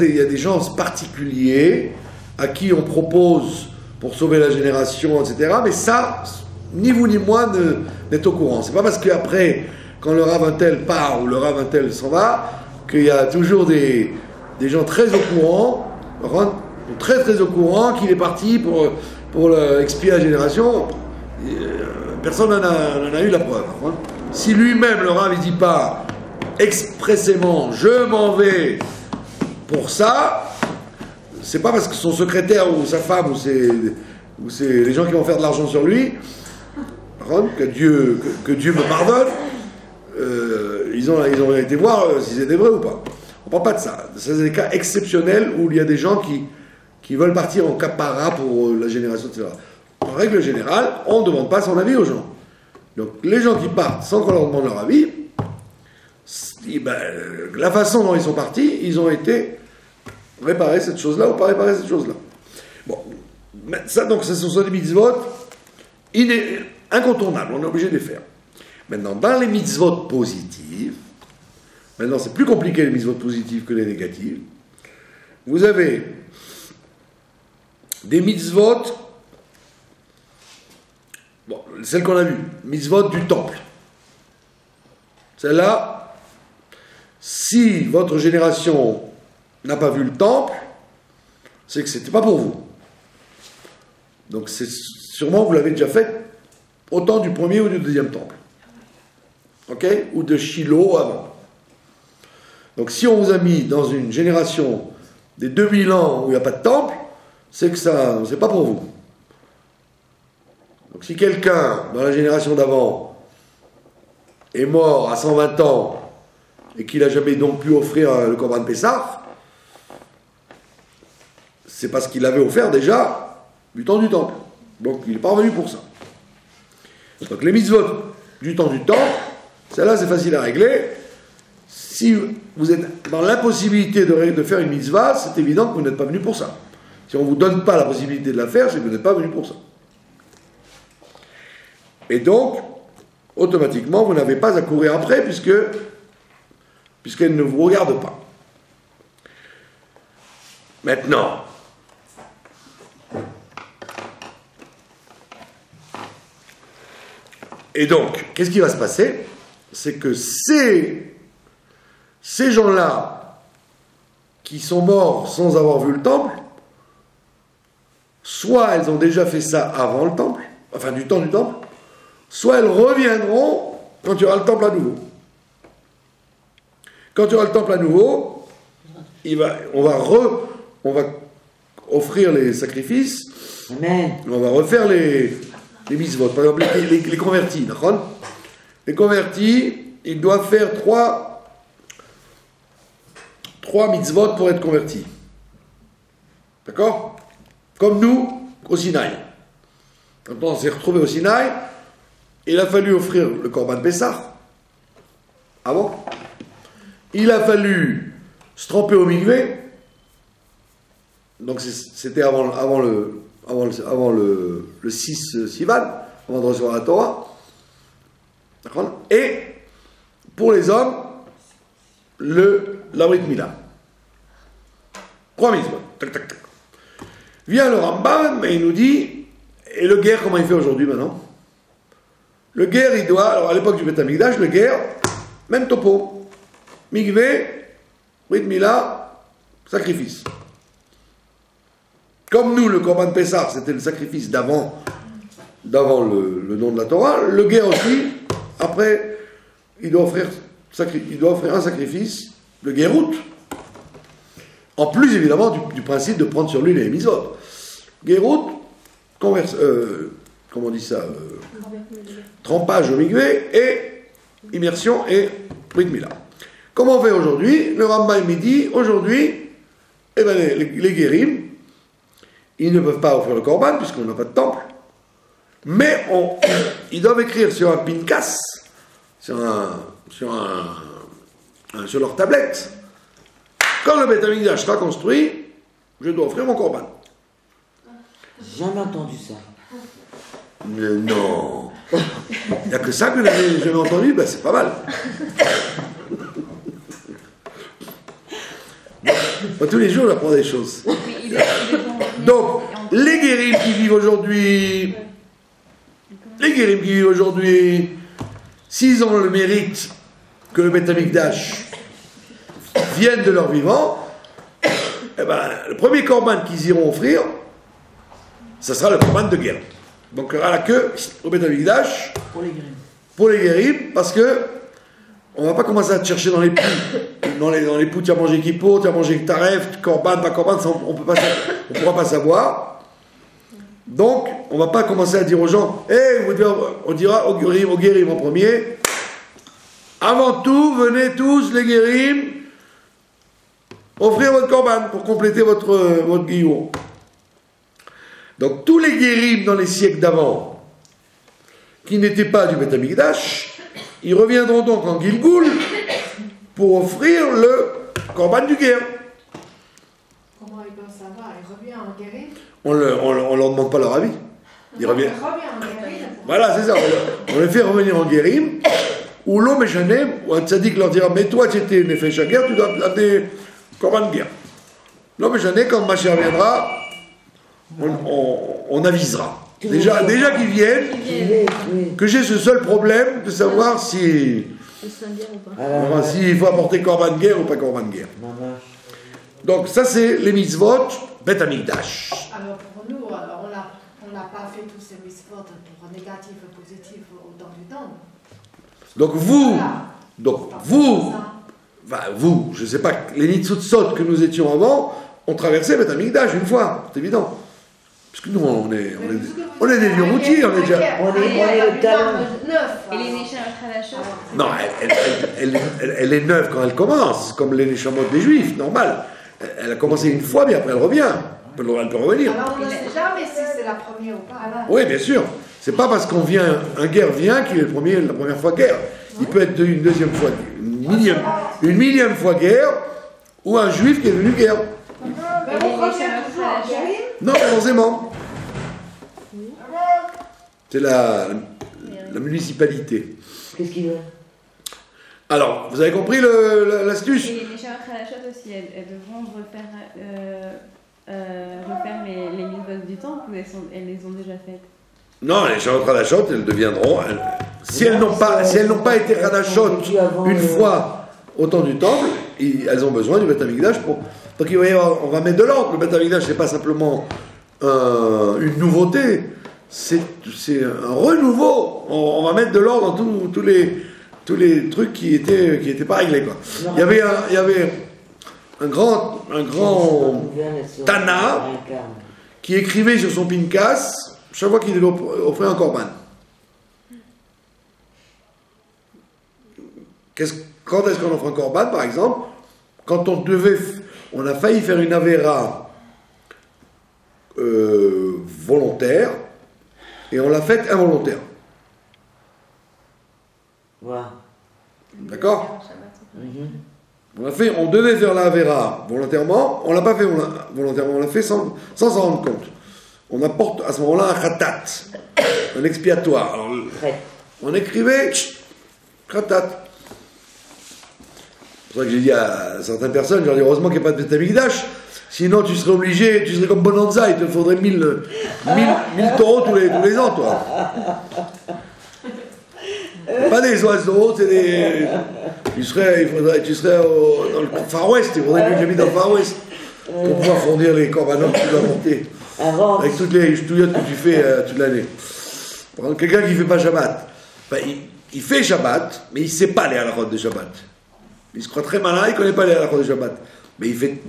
Il y a des gens particuliers à qui on propose pour sauver la génération, etc. Mais ça, ni vous ni moi n'êtes au courant. C'est pas parce qu'après, quand le Rav un tel part ou le Rav un tel s'en va, qu'il y a toujours des gens très au courant, très très au courant qu'il est parti pour expier la génération. Personne n'en a eu la preuve. Si lui-même, le Rav, il dit pas expressément je m'en vais pour ça, c'est pas parce que son secrétaire ou sa femme ou c'est les gens qui vont faire de l'argent sur lui que Dieu me pardonne. Ils ont été voir si c'était vrai ou pas. On parle pas de ça. C'est des cas exceptionnels où il y a des gens qui veulent partir en capara pour la génération, etc. En règle générale, on ne demande pas son avis aux gens. Donc les gens qui partent sans qu'on leur demande leur avis, la façon dont ils sont partis, ils ont été réparer cette chose-là ou pas réparer cette chose-là. Bon, ça donc ce sont des mitzvot incontournables, on est obligé de les faire. Maintenant, dans les mitzvot positives, maintenant c'est plus compliqué les mitzvot positives que les négatives, vous avez des mitzvot, bon, celle qu'on a vue, mitzvot du temple. Celle-là, si votre génération n'a pas vu le temple, c'est que c'était pas pour vous. Donc c'est sûrement vous l'avez déjà fait autant du premier ou du deuxième temple. Ok? Ou de Shiloh avant. Donc si on vous a mis dans une génération des 2000 ans où il n'y a pas de temple, c'est que ça, c'est pas pour vous. Donc si quelqu'un dans la génération d'avant est mort à 120 ans et qu'il n'a jamais donc pu offrir le Korban Pessah, c'est parce qu'il l'avait offert déjà du temps du temple. Donc il n'est pas revenu pour ça. Donc les mitzvot du temps du temple, celle-là c'est facile à régler. Si vous êtes dans l'impossibilité de faire une mitzvah, c'est évident que vous n'êtes pas venu pour ça. Si on ne vous donne pas la possibilité de la faire, c'est que vous n'êtes pas venu pour ça. Et donc, automatiquement, vous n'avez pas à courir après puisqu'elle ne vous regarde pas. Maintenant, et donc, qu'est-ce qui va se passer? C'est que ces gens-là qui sont morts sans avoir vu le temple, soit elles ont déjà fait ça avant le temple, enfin du temps du temple, soit elles reviendront quand il y aura le temple à nouveau. Quand il y aura le temple à nouveau, on va offrir les sacrifices. Amen. On va refaire les mitzvot. Par exemple, les convertis. D'accord? Les convertis, ils doivent faire trois mitzvot pour être convertis. D'accord? Comme nous, au Sinaï. Quand on s'est retrouvés au Sinaï, il a fallu offrir le Korban Pessah. Avant. Il a fallu se tremper au mikvé. Donc c'était avant le 6 Sivan, avant de recevoir la Torah. D'accord? Et pour les hommes, la Brit Mila. 3 mitzvot. Tac, tac, tac. Vient le Rambam et il nous dit, et le guerre, comment il fait aujourd'hui maintenant? Le guerre, il doit, alors à l'époque du Beth Amikdash, le guerre, même topo. Mikvé, Brit Mila, sacrifice. Comme nous, le Korban Pessah, c'était le sacrifice d'avant le nom de la Torah, le guerre aussi, après, il doit offrir un sacrifice, le guérout. En plus, évidemment, du principe de prendre sur lui les mitzvot. Guérout, comment on dit ça, trempage au mikvé et immersion et Brit Mila. Comment on fait aujourd'hui? Le Rambam dit, aujourd'hui, eh ben, les guérim, ils ne peuvent pas offrir le Korban puisqu'on n'a pas de temple. Mais ils doivent écrire sur un pinkas, sur leur tablette. Quand le Beth Amikdash sera construit, je dois offrir mon Korban. J'ai jamais entendu ça. Mais non. Il n'y a que ça que vous n'avez jamais entendu, ben c'est pas mal. Moi, tous les jours, j'apprends des choses. Donc, les guérim qui vivent aujourd'hui, s'ils ont le mérite que le Beth Amikdash vienne de leur vivant, eh ben, le premier korban qu'ils iront offrir, ce sera le korban de guerre. Donc, il y aura la queue au Beth Amikdash pour les guérim, parce que on ne va pas commencer à te chercher dans les poux. Dans les poux, tu as mangé kippo, tu as mangé taref, korban, pas korban, on ne pourra pas savoir. Donc, on ne va pas commencer à dire aux gens, on dira aux guérim en premier, avant tout, venez tous les guérim, offrir votre korban pour compléter votre guillot. Donc, tous les guérim dans les siècles d'avant, qui n'étaient pas du Beth Amikdash, ils reviendront donc en Gilgoul pour offrir le Korban du guerre. Comment ils peuvent savoir? Ils reviennent en guérir? On leur demande pas leur avis. Ils reviennent. En guérir. Voilà, c'est ça. On les fait revenir en guérim, ou l'homme est chanem, ou un tzaddik leur dira, mais toi tu étais nefesh guerre, tu dois amener Korban de guerre. L'homme est chanem, quand Mashiach viendra, on avisera. Déjà qu'ils viennent, que j'ai ce seul problème de savoir si s'il faut apporter korban de guerre ou pas korban de guerre. Donc ça c'est les mitzvot Bet Hamikdash. Alors pour nous, on n'a pas fait tous ces mitzvot pour négatif et positif dans du temps. Donc vous, je ne sais pas, les Nitzutzot que nous étions avant, ont traversé Bet Hamikdash une fois, c'est évident. Parce que nous, on est des vieux routiers, on est déjà... On est le talent. Et les Neshamot Hadashot? Non, elle est neuve quand elle commence, comme les Neshamot des Juifs, normal. Elle a commencé une fois, mais après elle revient. Elle peut revenir. Alors on ne sait jamais si c'est la première ou pas. Oui, bien sûr. C'est pas parce qu'un guerre vient qu'il est la première fois guerre. Il peut être une deuxième fois, une millième fois guerre, ou un juif qui est venu guerre. Non, pas forcément. C'est la municipalité. Qu'est-ce qu'il veut? Alors, vous avez compris l'astuce? Et les Neshamot Hadashot aussi, elles devront refaire les mitzvot du temple ou elles les ont déjà faites? Non, les Neshamot Hadashot, elles deviendront... Si elles n'ont pas été Hadashot une fois au temps du temple, elles ont besoin du Bet Hamikdash pour... Donc on va mettre de l'ordre. Le Bet Hamikdash, c'est pas simplement une nouveauté, c'est un renouveau. On va mettre de l'ordre dans tous les trucs qui étaient pas réglés, quoi. Il y avait un grand Tana qui écrivait sur son Pinkas chaque fois qu'il offrait un korban. Quand est-ce qu'on offre un korban, par exemple? Quand on a failli faire une avéra volontaire et on l'a faite involontaire. Voilà. D'accord? On devait faire la avéra volontairement, on l'a pas fait volontairement, on l'a fait sans s'en rendre compte. On apporte à ce moment-là un khatat, un expiatoire. Alors, on écrivait khatat. C'est pour ça que j'ai dit à certaines personnes, j'ai dit heureusement qu'il n'y a pas de Bet Hamikdash, sinon tu serais obligé, tu serais comme Bonanza, il te faudrait 1000 taureaux tous les ans, toi. Pas des oiseaux, c'est des... Tu serais dans le Far West, il faudrait que j'habite dans le Far West pour pouvoir fournir les corbanotes que tu dois monter. Avec toutes les ch'touillottes que tu fais toute l'année. Par exemple, quelqu'un qui ne fait pas Shabbat, il fait Shabbat, mais il ne sait pas les halakhot de Shabbat. Il se croit très malin, il ne connaît pas les halakhot de Shabbat. Mais il fait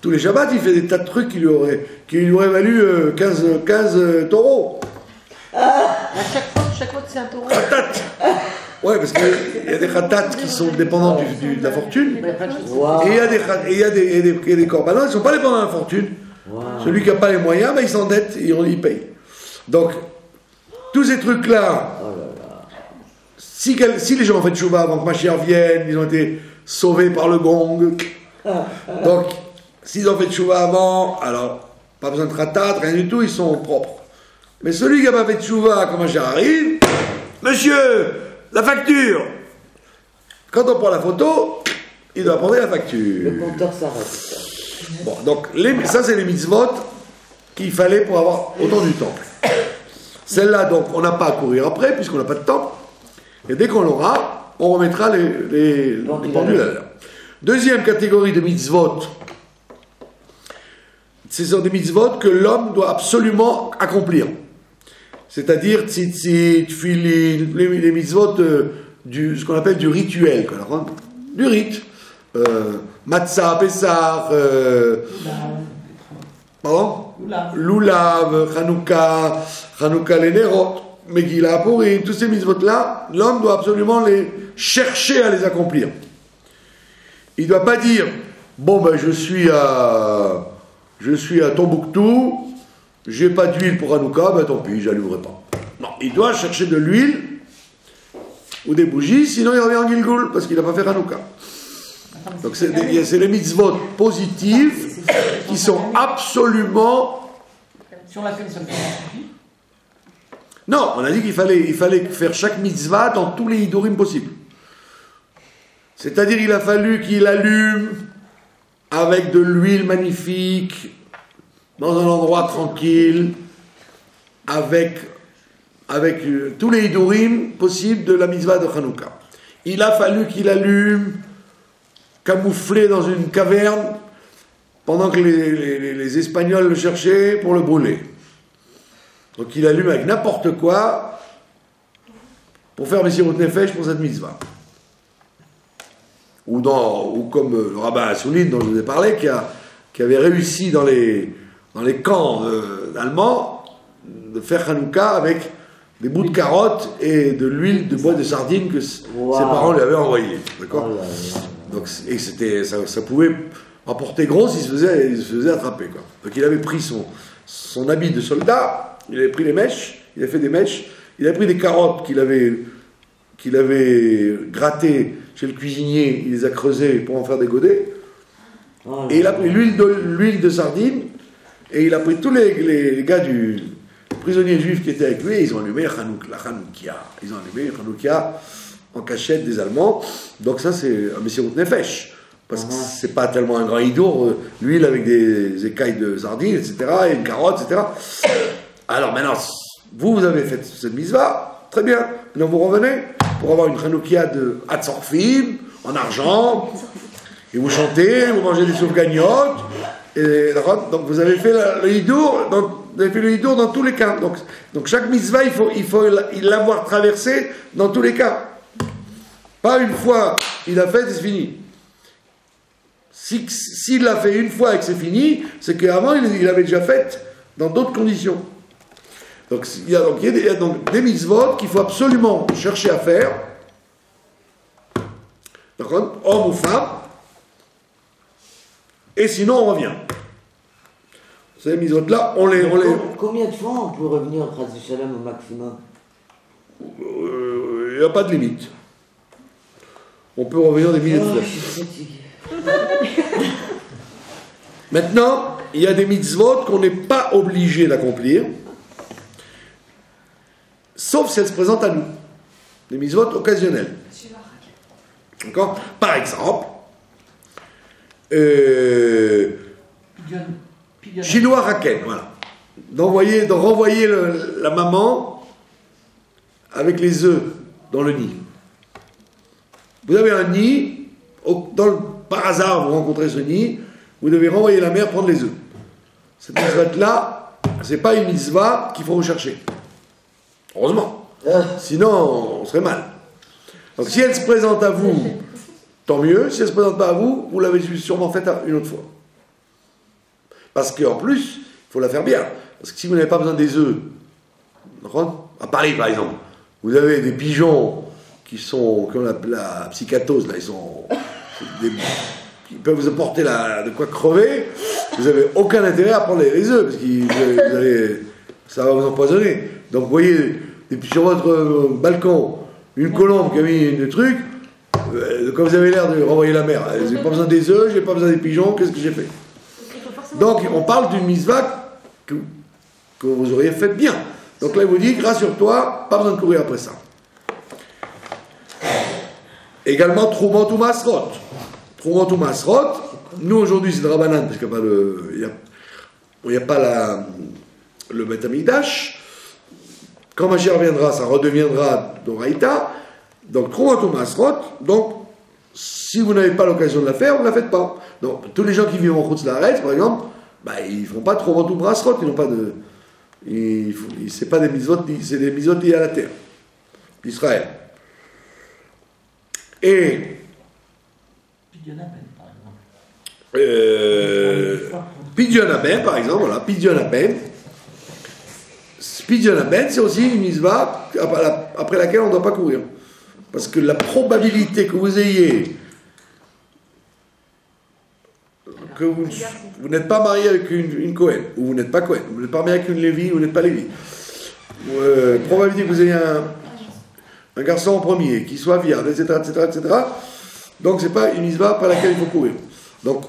tous les Shabbats, il fait des tas de trucs qui lui auraient valu 15 taureaux. Chaque fois que c'est un taureau. Khatat. Ouais, parce qu'il y a des khatat qui sont dépendants de la fortune. Wow. Et il y a des corbanotes qui ne sont pas dépendants de la fortune. Wow. Celui qui n'a pas les moyens, il s'endette et on y paye. Donc, tous ces trucs-là, si les gens ont fait tchouva avant que Mashiach vienne, ils ont été sauvés par le gong. Donc, s'ils ont fait tchouva avant, alors, pas besoin de khatat, rien du tout, ils sont propres. Mais celui qui n'a pas fait tchouva quand Mashiach arrive, monsieur, la facture. Quand on prend la photo, il doit prendre la facture. Le compteur s'arrête. Bon, donc, ça, c'est les mitzvot qu'il fallait pour avoir autant du temple. Celle-là, donc, on n'a pas à courir après, puisqu'on n'a pas de temple. Et dès qu'on l'aura, on remettra les pendules à l'heure. Deuxième catégorie de mitzvot, ce sont des mitzvot que l'homme doit absolument accomplir. C'est-à-dire tzitzit, tfilin, les mitzvot ce qu'on appelle du rituel, du rite. Matzah, Pessah, Lulav, Chanukah les Nerot, Megillah, Purim, tous ces mitzvot-là, l'homme doit absolument les chercher à les accomplir. Il ne doit pas dire, bon ben je suis à Tombouctou, j'ai pas d'huile pour Hanouka, ben tant pis, j'allumerai pas. Non, il doit chercher de l'huile ou des bougies, sinon il revient en Gilgoul, parce qu'il n'a pas fait Hanouka. Donc c'est les mitzvot positives qui sont absolument... Si on l'a fait une seule fois. Non, on a dit qu'il fallait faire chaque mitzvah dans tous les hidurim possibles. C'est-à-dire il a fallu qu'il allume avec de l'huile magnifique, dans un endroit tranquille, avec tous les hidurim possibles de la mitzvah de Hanouka. Il a fallu qu'il allume, camouflé dans une caverne, pendant que les Espagnols le cherchaient pour le brûler. Donc il allume avec n'importe quoi pour faire Messirut Nefesh pour cette mitzvah. Ou comme le rabbin Assouline dont je vous ai parlé, qui avait réussi dans les camps allemands de faire Hanouka avec des bouts de carottes et de l'huile de bois de sardine que ses parents lui avaient envoyé. D'accord ? Donc, et ça pouvait emporter gros s'il se faisait attraper. Quoi. Donc il avait pris son habit de soldat, il avait pris les mèches, il a fait des mèches, il a pris des carottes qu'il avait grattées chez le cuisinier, il les a creusées pour en faire des godets. Et il a pris l'huile de sardine, et il a pris tous les gars du prisonnier juif qui étaient avec lui, et ils ont allumé la Hanoukia. Ils ont allumé la Hanoukia en cachette des Allemands. Donc ça, c'est un Messirut Nefesh. Parce que c'est pas tellement un grand hidour, l'huile avec des écailles de sardines, etc., et une carotte, etc. Alors maintenant, vous avez fait cette mitzvah, très bien. Maintenant vous revenez pour avoir une Hanoukia de Hatzorfim, en argent, et vous chantez, vous mangez des soufgagnottes, et donc vous avez fait le hidour, dans tous les cas. Donc chaque mitzvah, il faut l'avoir traversé dans tous les cas. Pas une fois, il a fait et c'est fini. S'il l'a fait une fois et que c'est fini, c'est qu'avant il l'avait déjà fait dans d'autres conditions. Donc il y a donc des mitzvot qu'il faut absolument chercher à faire, d'accord, homme ou femme, et sinon on revient. Ces mitzvot-là, on les... Combien de fois on peut revenir au Chas Shalom au maximum? Il n'y a pas de limite. On peut revenir des milliers de fois. Je suis fatigué. Maintenant, il y a des mitzvot qu'on n'est pas obligé d'accomplir, sauf si elles se présentent à nous. Des mitzvot occasionnels. D'accord ? Par exemple, Shiloh Raken, voilà. De renvoyer la maman avec les œufs dans le nid. Vous avez un nid, par hasard vous rencontrez ce nid, vous devez renvoyer la mère prendre les œufs. Cette mitzvah-là, c'est pas une mitzvah qu'il faut rechercher. Heureusement. Sinon, on serait mal. Donc si elle se présente à vous, tant mieux. Si elle ne se présente pas à vous, vous l'avez sûrement faite une autre fois. Parce qu'en plus, il faut la faire bien. Parce que si vous n'avez pas besoin des œufs, à Paris par exemple, vous avez des pigeons qui ont la psychatose, là, ils peuvent vous apporter de quoi crever, vous n'avez aucun intérêt à prendre les œufs, parce que ça va vous empoisonner. Donc vous voyez, sur votre balcon, une colombe qui a mis un truc, quand vous avez l'air de renvoyer la mer, j'ai pas besoin des œufs, j'ai pas besoin des pigeons, qu'est-ce que j'ai fait? Donc on parle d'une mitzvah que vous auriez faite bien. Donc là il vous dit, rassure-toi, pas besoin de courir après ça. Également, Troumot ou Masrot. Troumot ou Masrot, nous aujourd'hui c'est de Rabbanan, parce qu'il n'y a pas le Beth Amikdash. Quand Mashiach reviendra, ça redeviendra d'Oraïta. Donc, Troumot ou Masrot, donc, si vous n'avez pas l'occasion de la faire, vous ne la faites pas. Donc, tous les gens qui vivent en Chutz La'aretz, par exemple, ils ne font pas Troumot ou Masrot, ils n'ont pas de. C'est pas des mitzvot, c'est des mitzvot liés à la terre, d'Israël. Et Pidyon Haben, par exemple, voilà, Pidyon Haben, c'est aussi une mitzvah après laquelle on ne doit pas courir. Parce que la probabilité que vous ayez, que vous n'êtes pas marié avec une Cohen, ou vous n'êtes pas Cohen, vous n'êtes pas marié avec une Lévi, ou vous n'êtes pas Lévi, probabilité que vous ayez un garçon en premier, qui soit viable, etc., etc., etc. Donc, ce n'est pas une mitzvah par laquelle il faut courir. Donc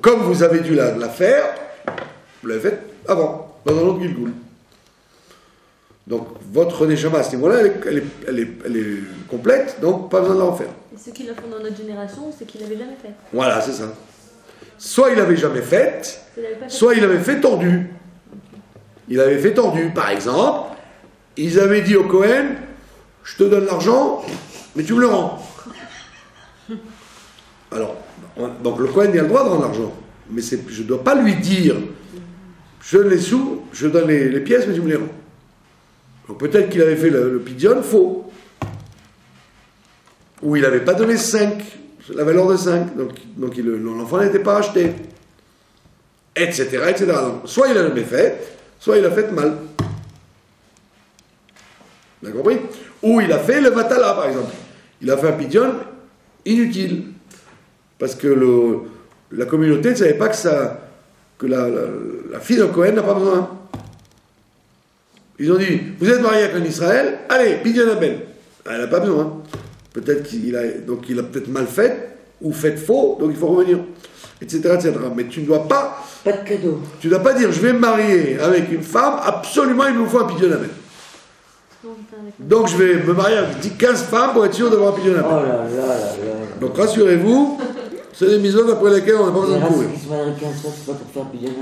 comme vous avez dû la faire, vous l'avez faite avant, dans un autre Gilgul. Donc, votre Neshama à ce niveau-là, elle est complète, donc pas besoin de la refaire. Et ceux qui le font dans notre génération, c'est qu'ils ne l'avaient jamais fait. Voilà, c'est ça. soit il n'avait jamais fait, soit il avait fait tordu. Il avait fait tordu. Par exemple, ils avaient dit au Cohen, je te donne l'argent, mais tu me le rends. Alors, donc le Cohen il a le droit de rendre l'argent, mais je ne dois pas lui dire, je donne les sous, je donne les pièces, mais tu me les rends. Donc peut-être qu'il avait fait le pidion faux. Ou il n'avait pas donné 5, la valeur de 5, donc l'enfant n'était pas acheté, etc., etc. Donc, soit il a jamais fait, soit il a fait mal. Vous avez compris? Ou il a fait le vatala, par exemple. Il a fait un pidion inutile. Parce que la communauté ne savait pas que la fille d'un Cohen n'a pas besoin. Ils ont dit, vous êtes marié avec un Israël, allez, pidion ben. Elle n'a pas besoin. Peut-être qu'il a peut-être mal fait, ou fait faux, donc il faut revenir, etc., etc. Mais tu ne dois pas... Pas de cadeau. Tu ne dois pas dire, je vais me marier avec une femme, absolument il me faut un pidion ben. Donc je vais me marier avec 15 femmes pour être sûr d'avoir un pidion ben. Oh là là là là. Donc rassurez-vous, c'est des misones après lesquelles on n'a pas besoin de courir. Qui se marie avec 15 fois, c'est pas pour faire pidion.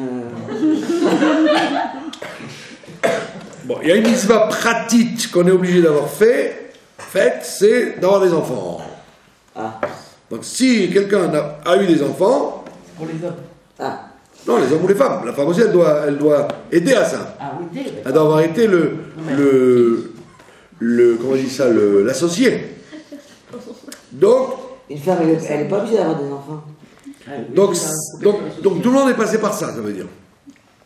Bon, il y a une mitzvah pratique qu'on est obligé d'avoir faite, c'est d'avoir des enfants. Ah. Donc si quelqu'un a eu des enfants... Pour les hommes. Ah. Non, les hommes ou les femmes. La femme aussi, elle doit aider à ça. Ah oui, Elle doit avoir été comment on dit ça, l'associé. Donc... Une femme, elle n'est pas obligée d'avoir des enfants. Donc tout le monde est passé par ça, ça veut dire.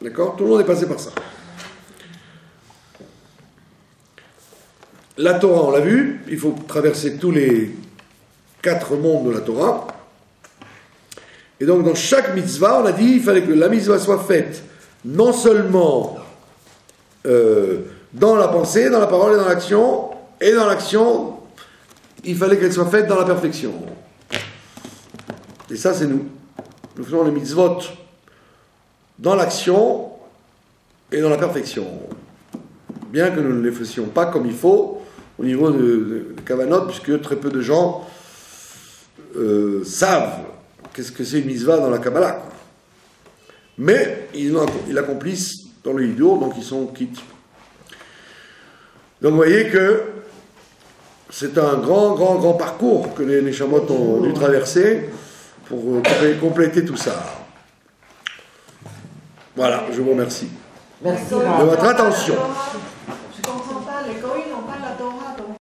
D'accord? Tout le monde est passé par ça. La Torah, on l'a vu, il faut traverser tous les 4 mondes de la Torah. Et donc dans chaque mitzvah, on a dit, il fallait que la mitzvah soit faite non seulement dans la pensée, dans la parole et dans l'action, il fallait qu'elle soit faite dans la perfection. Et ça, c'est nous. Nous faisons les mitzvot dans l'action et dans la perfection. Bien que nous ne les fassions pas comme il faut, au niveau de Kavanot, puisque très peu de gens savent qu'est-ce que c'est une mitzvah dans la Kabbalah. Mais ils l'accomplissent dans le Hidour, donc ils sont quittes. Donc vous voyez que c'est un grand parcours que les Neshamot ont dû traverser pour compléter tout ça. Voilà, je vous remercie Merci. de votre attention.